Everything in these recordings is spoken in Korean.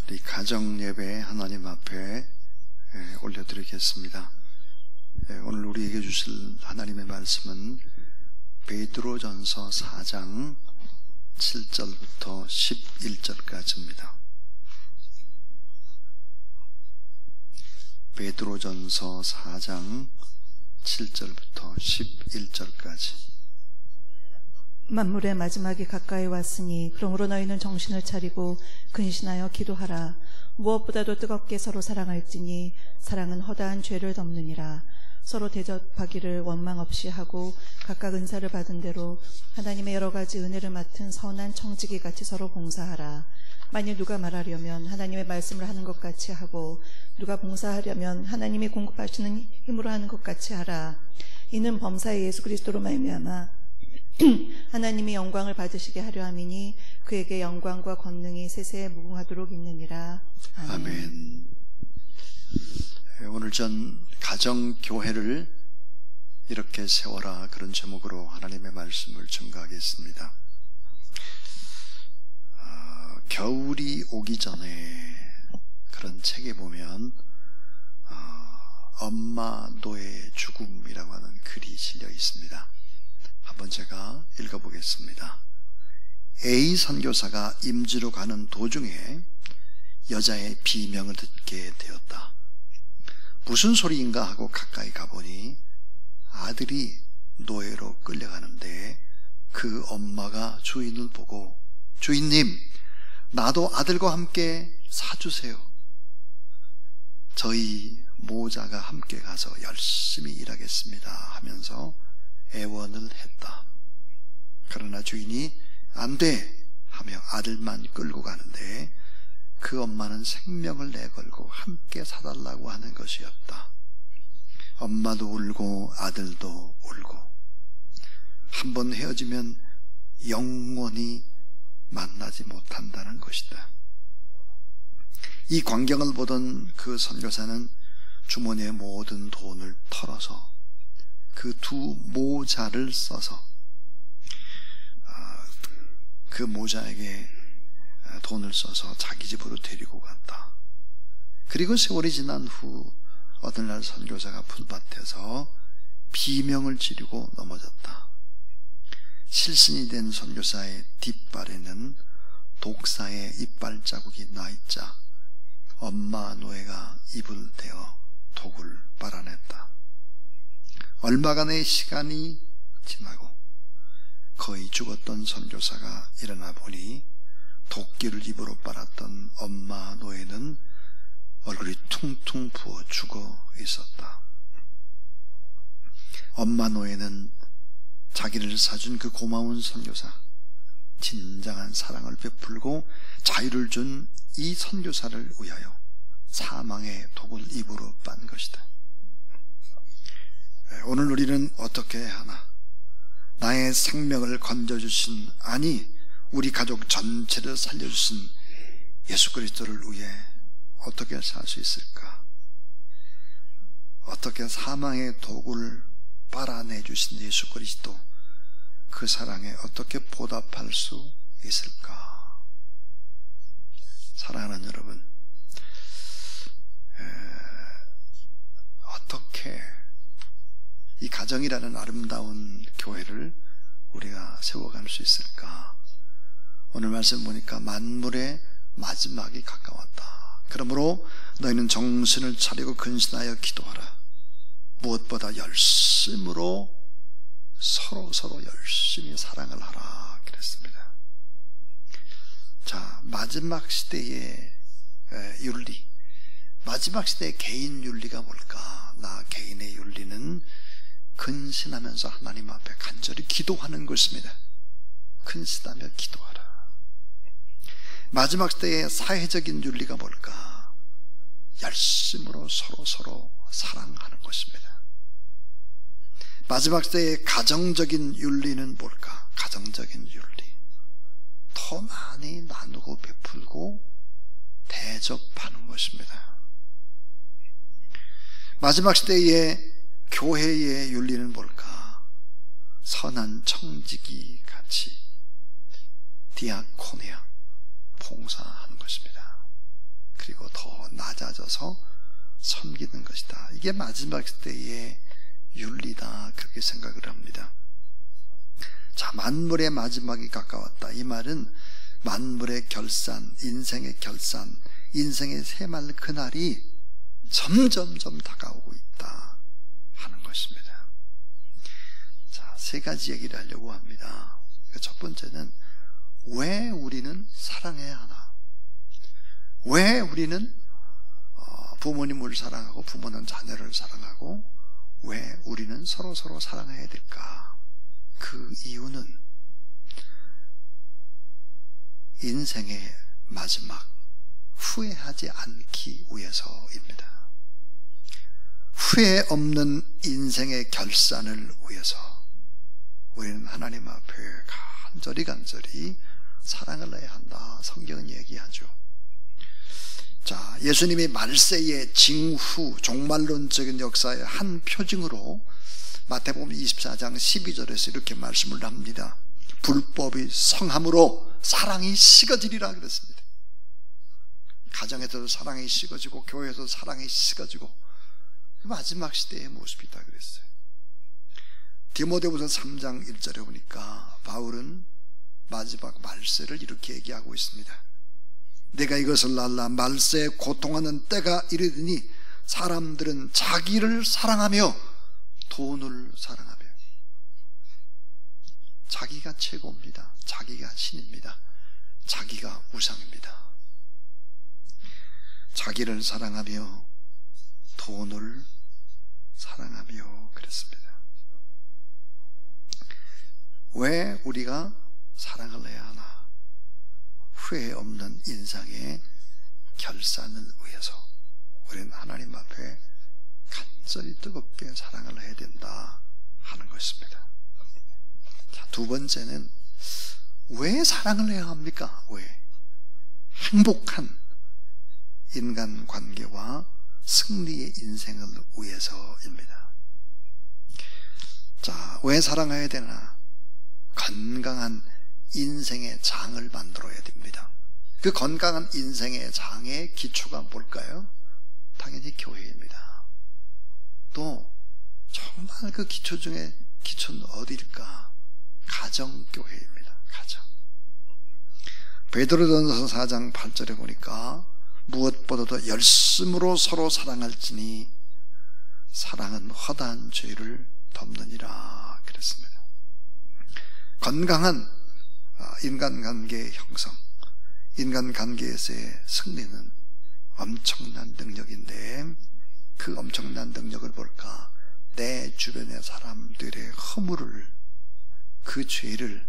우리 가정 예배 하나님 앞에 올려드리겠습니다. 오늘 우리에게 주실 하나님의 말씀은 베드로전서 4장 7절부터 11절까지입니다. 베드로전서 4장 7절부터 11절까지. 만물의 마지막이 가까이 왔으니 그러므로 너희는 정신을 차리고 근신하여 기도하라. 무엇보다도 뜨겁게 서로 사랑할지니 사랑은 허다한 죄를 덮느니라. 서로 대접하기를 원망 없이 하고 각각 은사를 받은 대로 하나님의 여러 가지 은혜를 맡은 선한 청지기 같이 서로 봉사하라. 만일 누가 말하려면 하나님의 말씀을 하는 것 같이 하고 누가 봉사하려면 하나님이 공급하시는 힘으로 하는 것 같이 하라. 이는 범사의 예수 그리스도로 말미암아 하나님이 영광을 받으시게 하려 함이니 그에게 영광과 권능이 세세에 무궁하도록 있느니라. 아멘. 아멘. 오늘 전 가정교회를 이렇게 세워라, 그런 제목으로 하나님의 말씀을 증거하겠습니다. 겨울이 오기 전에 그런 책에 보면 엄마 노예의 죽음이라고 하는 글이 실려 있습니다. 한번 제가 읽어보겠습니다. A 선교사가 임지로 가는 도중에 여자의 비명을 듣게 되었다. 무슨 소리인가 하고 가까이 가보니 아들이 노예로 끌려가는데 그 엄마가 주인을 보고, 주인님, 나도 아들과 함께 사주세요. 저희 모자가 함께 가서 열심히 일하겠습니다 하면서 애원을 했다. 그러나 주인이 안 돼 하며 아들만 끌고 가는데 그 엄마는 생명을 내걸고 함께 사달라고 하는 것이었다. 엄마도 울고 아들도 울고 한번 헤어지면 영원히 만나지 못한다는 것이다. 이 광경을 보던 그 선교사는 주머니의 모든 돈을 털어서 그 두 모자를 써서 그 모자에게 돈을 써서 자기 집으로 데리고 갔다. 그리고 세월이 지난 후 어느 날 선교사가 풀밭에서 비명을 지르고 넘어졌다. 실신이 된 선교사의 뒷발에는 독사의 이빨 자국이 나있자 엄마 노예가 입을 대어 독을 빨아냈다. 얼마간의 시간이 지나고 거의 죽었던 선교사가 일어나 보니 도끼를 입으로 빨았던 엄마 노예는 얼굴이 퉁퉁 부어 죽어 있었다. 엄마 노예는 자기를 사준 그 고마운 선교사, 진정한 사랑을 베풀고 자유를 준 이 선교사를 위하여 사망의 독을 입으로 빤 것이다. 오늘 우리는 어떻게 하나? 나의 생명을 건져주신, 아니 우리 가족 전체를 살려주신 예수 그리스도를 위해 어떻게 살 수 있을까? 어떻게 사망의 독을 빨아내주신 예수 그리스도, 그 사랑에 어떻게 보답할 수 있을까? 사랑하는 여러분, 어떻게 이 가정이라는 아름다운 교회를 우리가 세워갈 수 있을까? 오늘 말씀 보니까 만물의 마지막이 가까웠다. 그러므로 너희는 정신을 차리고 근신하여 기도하라. 무엇보다 열심으로 서로 열심히 사랑을 하라 그랬습니다. 자, 마지막 시대의 윤리, 마지막 시대의 개인 윤리가 뭘까? 나 개인의 윤리는 근신하면서 하나님 앞에 간절히 기도하는 것입니다. 근신하며 기도하라. 마지막 시대의 사회적인 윤리가 뭘까? 열심으로 서로 사랑하는 것입니다. 마지막 시대의 가정적인 윤리는 뭘까? 가정적인 윤리, 더 많이 나누고 베풀고 대접하는 것입니다. 마지막 시대의 교회의 윤리는 뭘까? 선한 청지기 같이 디아코니아, 봉사하는 것입니다. 그리고 더 낮아져서 섬기는 것이다. 이게 마지막 때의 윤리다, 그렇게 생각을 합니다. 자, 만물의 마지막이 가까웠다. 이 말은 만물의 결산, 인생의 결산, 인생의 새말 그날이 점점점 다가오고 있다 하는 것입니다. 자, 세 가지 얘기를 하려고 합니다. 첫 번째는 왜 우리는 사랑해야 하나? 왜 우리는 부모님을 사랑하고 부모는 자녀를 사랑하고 왜 우리는 서로 사랑해야 될까? 그 이유는 인생의 마지막, 후회하지 않기 위해서입니다. 후회 없는 인생의 결산을 위해서 우리는 하나님 앞에 간절히 사랑을 해야 한다. 성경은 얘기하죠. 자, 예수님이 말세의 징후, 종말론적인 역사의 한 표징으로 마태복음 24장 12절에서 이렇게 말씀을 합니다. 불법이 성함으로 사랑이 식어지리라 그랬습니다. 가정에서도 사랑이 식어지고 교회에서도 사랑이 식어지고 마지막 시대의 모습이다 그랬어요. 디모데후서 3장 1절에 보니까 바울은 마지막 말세를 이렇게 얘기하고 있습니다. 내가 이것을 알라. 말세에 고통하는 때가 이르더니 사람들은 자기를 사랑하며 돈을 사랑하며. 자기가 최고입니다. 자기가 신입니다. 자기가 우상입니다. 자기를 사랑하며 돈을 사랑하며 그랬습니다. 왜 우리가 사랑을 해야 하나? 후회 없는 인생의 결산을 위해서 우리는 하나님 앞에 간절히 뜨겁게 사랑을 해야 된다 하는 것입니다. 자, 두 번째는 왜 사랑을 해야 합니까? 왜? 행복한 인간관계와 승리의 인생을 위해서입니다. 자, 왜 사랑해야 되나? 건강한 인생의 장을 만들어야 됩니다. 그 건강한 인생의 장의 기초가 뭘까요? 당연히 교회입니다. 또 정말 그 기초 중에 기초는 어디일까? 가정교회입니다. 가정. 베드로전서 4장 8절에 보니까 무엇보다도 열심으로 서로 사랑할지니 사랑은 허다한 죄를 덮느니라 그랬습니다. 건강한 인간관계의 형성, 인간관계에서의 승리는 엄청난 능력인데 그 엄청난 능력을 볼까? 내 주변의 사람들의 허물을, 그 죄를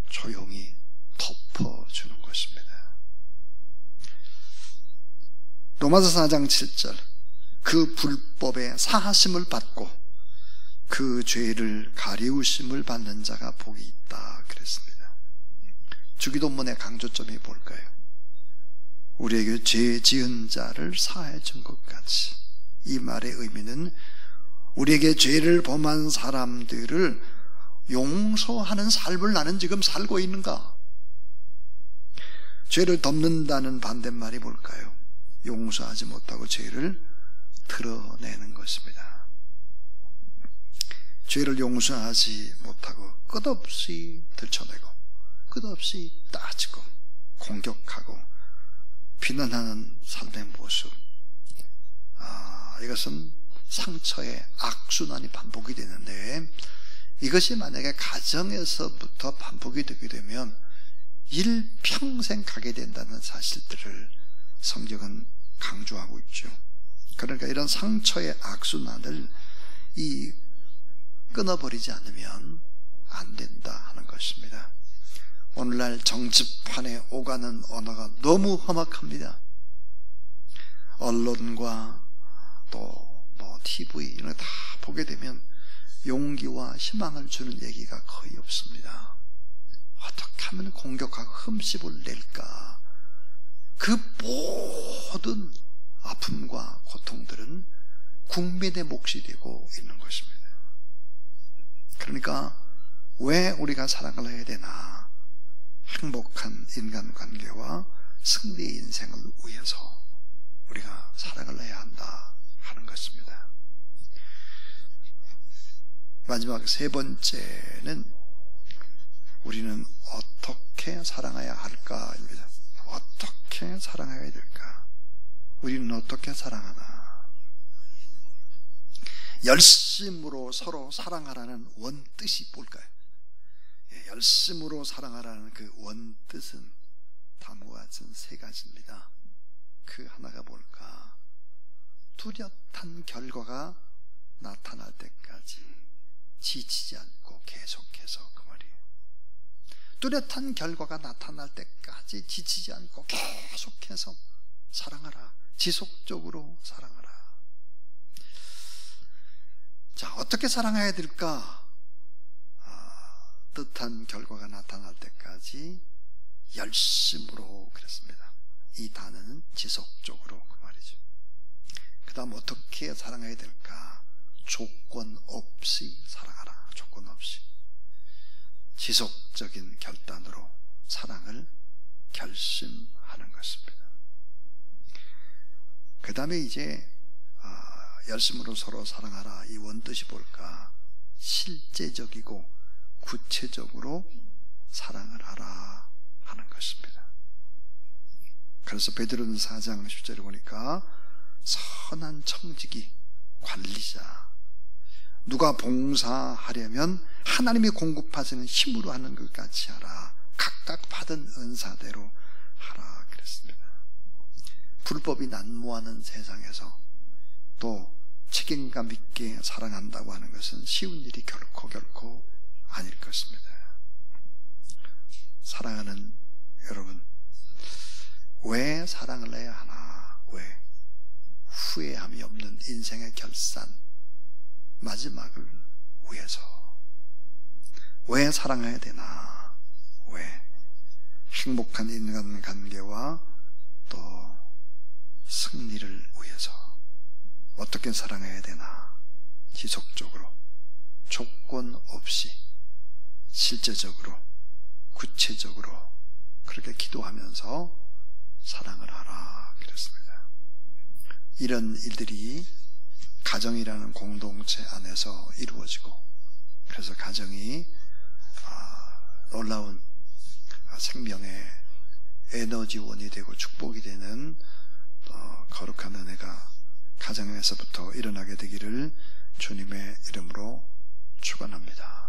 조용히 덮어주는 것입니다. 로마서 4장 7절, 그 불법의 사하심을 받고 그 죄를 가리우심을 받는 자가 복이 있다 그랬습니다. 주기도문의 강조점이 뭘까요? 우리에게 죄 지은 자를 사해 준 것 같이. 이 말의 의미는 우리에게 죄를 범한 사람들을 용서하는 삶을 나는 지금 살고 있는가? 죄를 덮는다는 반대말이 뭘까요? 용서하지 못하고 죄를 드러내는 것입니다. 죄를 용서하지 못하고 끝없이 들춰내고 끝없이 따지고 공격하고 비난하는 삶의 모습, 이것은 상처의 악순환이 반복이 되는데, 이것이 만약에 가정에서부터 반복이 되게 되면 일평생 가게 된다는 사실들을 성경은 강조하고 있죠. 그러니까 이런 상처의 악순환을 끊어버리지 않으면 안 된다 하는 것입니다. 오늘날 정치판에 오가는 언어가 너무 험악합니다. 언론과 또 TV 이런 거 다 보게 되면 용기와 희망을 주는 얘기가 거의 없습니다. 어떻게 하면 공격하고 흠집을 낼까? 그 모든 아픔과 고통들은 국민의 몫이 되고 있는 것입니다. 그러니까 왜 우리가 사랑을 해야 되나? 행복한 인간관계와 승리의 인생을 위해서 우리가 사랑을 해야 한다 하는 것입니다. 마지막 세 번째는 우리는 어떻게 살아가야 할까입니다. 어떻게 살아가야 될까? 우리는 어떻게 사랑하나? 열심으로 서로 사랑하라는 원뜻이 뭘까요? 열심으로 사랑하라는 그 원뜻은 다음과 같은 세 가지입니다. 그 하나가 뭘까? 뚜렷한 결과가 나타날 때까지 지치지 않고 계속해서, 그 말이에요. 뚜렷한 결과가 나타날 때까지 지치지 않고 계속해서 사랑하라. 지속적으로 사랑하라. 자, 어떻게 사랑해야 될까? 뜻한 결과가 나타날 때까지 열심으로, 그랬습니다. 이 단어는 지속적으로, 그 말이죠. 그 다음 어떻게 사랑해야 될까? 조건 없이 사랑하라. 조건 없이. 지속적인 결단으로 사랑을 결심하는 것입니다. 그 다음에 이제 열심으로 서로 사랑하라. 이 원뜻이 뭘까? 실제적이고 구체적으로 사랑을 하라 하는 것입니다. 그래서 베드로는 4장 10절에 보니까 선한 청지기, 관리자, 누가 봉사하려면 하나님이 공급하시는 힘으로 하는 것 같이 하라. 각각 받은 은사대로 하라 그랬습니다. 불법이 난무하는 세상에서 또 책임감 있게 사랑한다고 하는 것은 쉬운 일이 결코 아닐 것입니다. 사랑하는 여러분, 왜 사랑을 해야 하나? 왜? 후회함이 없는 인생의 결산, 마지막을 위해서. 왜 사랑해야 되나? 왜? 행복한 인간관계와 또 승리를 위해서. 어떻게 사랑해야 되나? 지속적으로, 조건 없이, 실제적으로, 구체적으로 그렇게 기도하면서 사랑을 하라 그랬습니다. 이런 일들이 가정이라는 공동체 안에서 이루어지고, 그래서 가정이 놀라운 생명의 에너지원이 되고 축복이 되는 거룩한 은혜가 가정에서부터 일어나게 되기를 주님의 이름으로 축원합니다.